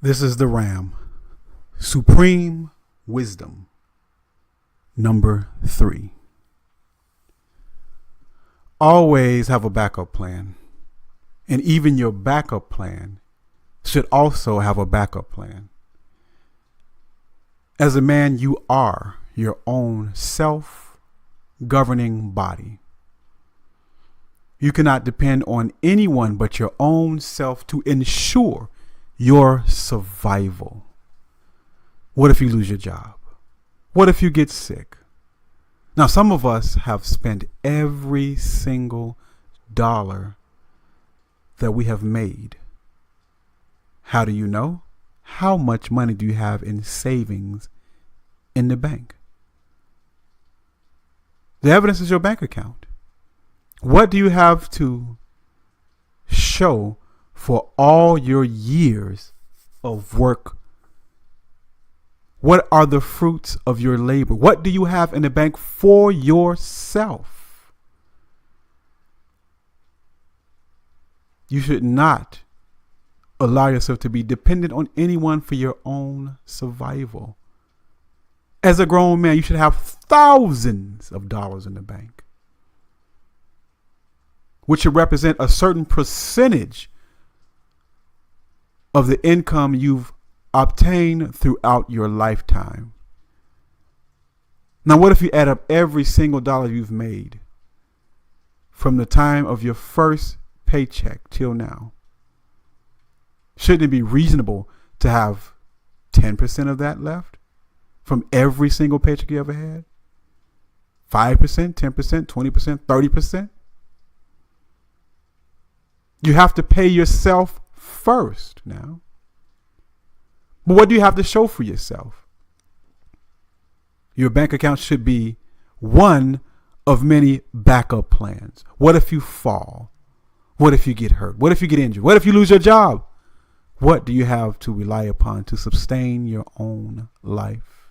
This is the RAM. Supreme wisdom. Number 3. Always have a backup plan. And even your backup plan should also have a backup plan. As a man, you are your own self-governing body. You cannot depend on anyone but your own self to ensure your survival. What if you lose your job? What if you get sick? Now, some of us have spent every single dollar that we have made. How do you know? How much money do you have in savings in the bank? The evidence is your bank account. What do you have to show for all your years of work? What are the fruits of your labor? What do you have in the bank for yourself? You should not allow yourself to be dependent on anyone for your own survival. As a grown man, you should have thousands of dollars in the bank, which should represent a certain percentage of the income you've obtained throughout your lifetime. Now, what if you add up every single dollar you've made from the time of your first paycheck till now? Shouldn't it be reasonable to have 10% of that left from every single paycheck you ever had? 5%, 10%, 20%, 30%? You have to pay yourself first now. But what do you have to show for yourself? Your bank account should be one of many backup plans. What if you fall? What if you get hurt? What if you get injured? What if you lose your job? What do you have to rely upon to sustain your own life?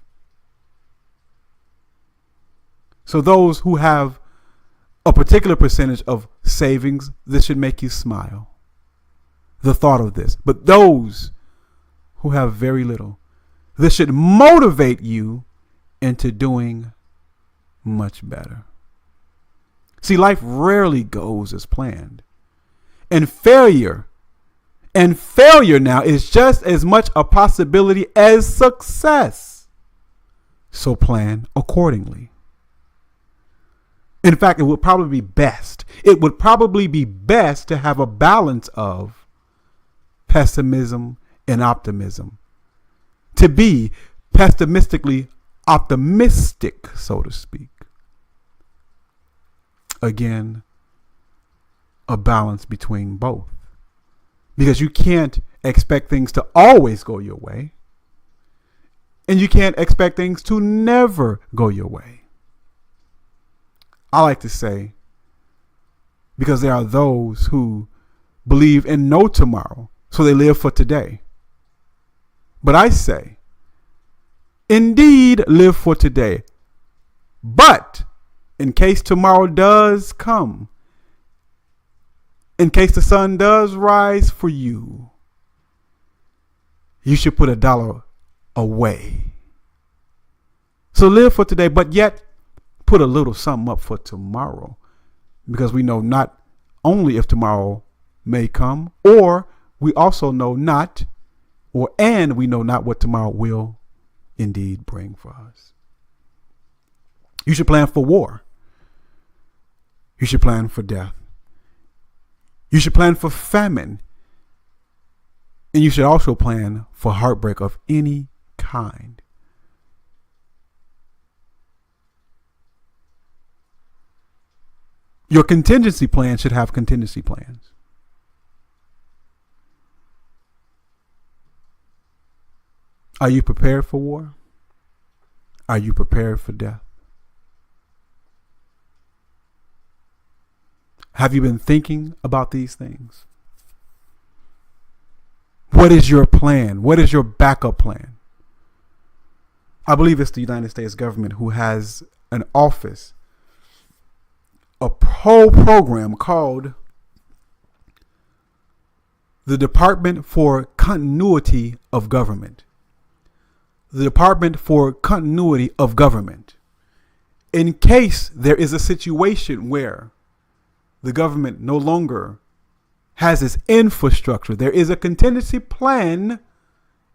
So those who have a particular percentage of savings, this should make you smile, the thought of this. But those who have very little, this should motivate you into doing much better. See, life rarely goes as planned. And failure now is just as much a possibility as success. So plan accordingly. In fact, it would probably be best. It would probably be best to have a balance of pessimism and optimism. To be pessimistically optimistic, so to speak. Again, a balance between both. Because you can't expect things to always go your way. And you can't expect things to never go your way. I like to say, because there are those who believe in no tomorrow, so they live for today. But I say, indeed live for today. But in case tomorrow does come, in case the sun does rise for you, you should put $1 away. So live for today, but yet put a little something up for tomorrow, because we know not only if tomorrow may come, or we also know not, and we know not what tomorrow will indeed bring for us. You should plan for war. You should plan for death. You should plan for famine. And you should also plan for heartbreak of any kind. Your contingency plan should have contingency plans. Are you prepared for war? Are you prepared for death? Have you been thinking about these things? What is your plan? What is your backup plan? I believe it's the United States government who has an office, a whole program called The Department for Continuity of Government. The Department for Continuity of Government. In case there is a situation where the government no longer has its infrastructure, there is a contingency plan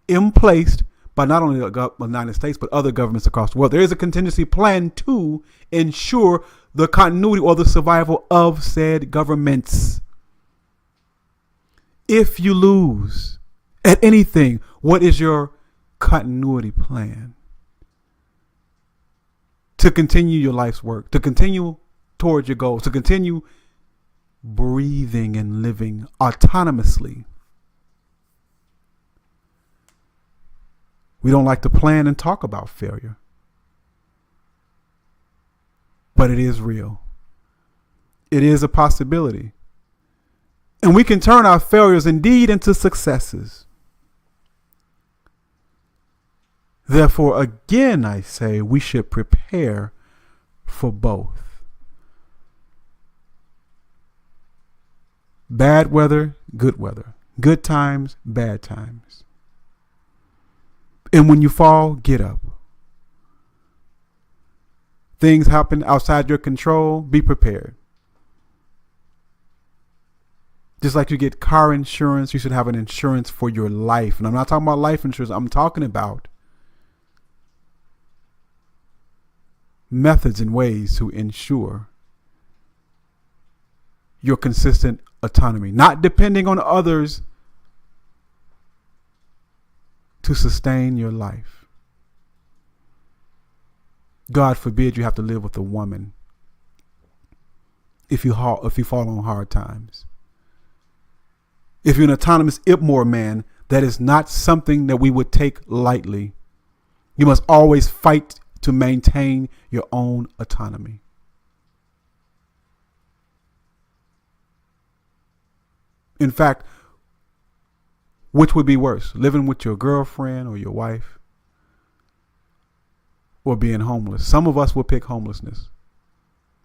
in place by not only the United States, but other governments across the world. There is a contingency plan to ensure the continuity or the survival of said governments. If you lose at anything, what is your continuity plan? To continue your life's work, to continue towards your goals, to continue breathing and living autonomously. We don't like to plan and talk about failure, but it is real. It is a possibility. And we can turn our failures indeed into successes. Therefore, again, I say we should prepare for both. Bad weather, good weather. Good times, bad times. And when you fall, get up. Things happen outside your control, be prepared. Just like you get car insurance, you should have an insurance for your life. And I'm not talking about life insurance. I'm talking about methods and ways to ensure your consistent autonomy, not depending on others to sustain your life. God forbid you have to live with a woman if you fall on hard times. If you're an autonomous IPMOR man, that is not something that we would take lightly. You must always fight to maintain your own autonomy. In fact, which would be worse, living with your girlfriend or your wife or being homeless? Some of us would pick homelessness.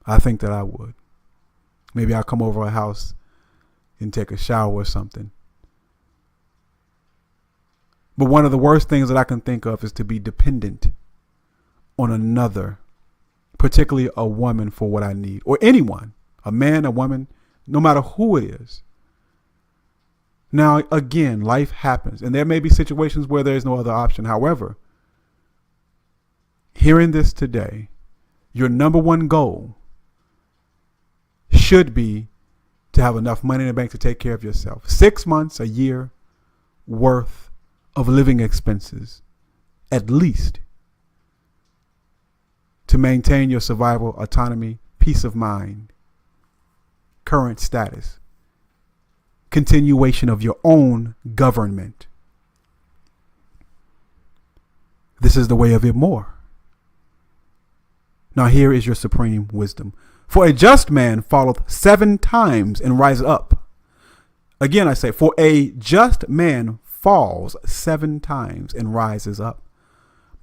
I think that I would. Maybe I'll come over a house and take a shower or something. But one of the worst things that I can think of is to be dependent on another, particularly a woman, for what I need, or anyone, a man, a woman, no matter who it is. Now, again, life happens, and there may be situations where there is no other option. However, hearing this today, your number one goal should be to have enough money in the bank to take care of yourself. 6 months, a year worth of living expenses, at least, to maintain your survival, autonomy, peace of mind, current status, continuation of your own government. This is the way of it more. Now here is your supreme wisdom. For a just man falleth 7 times and rises up. Again, I say, for a just man falls 7 times and rises up.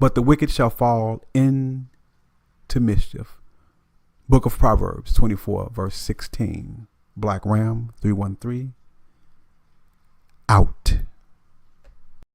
But the wicked shall fall into mischief. Book of Proverbs 24, verse 16. Black Ram 313. Out.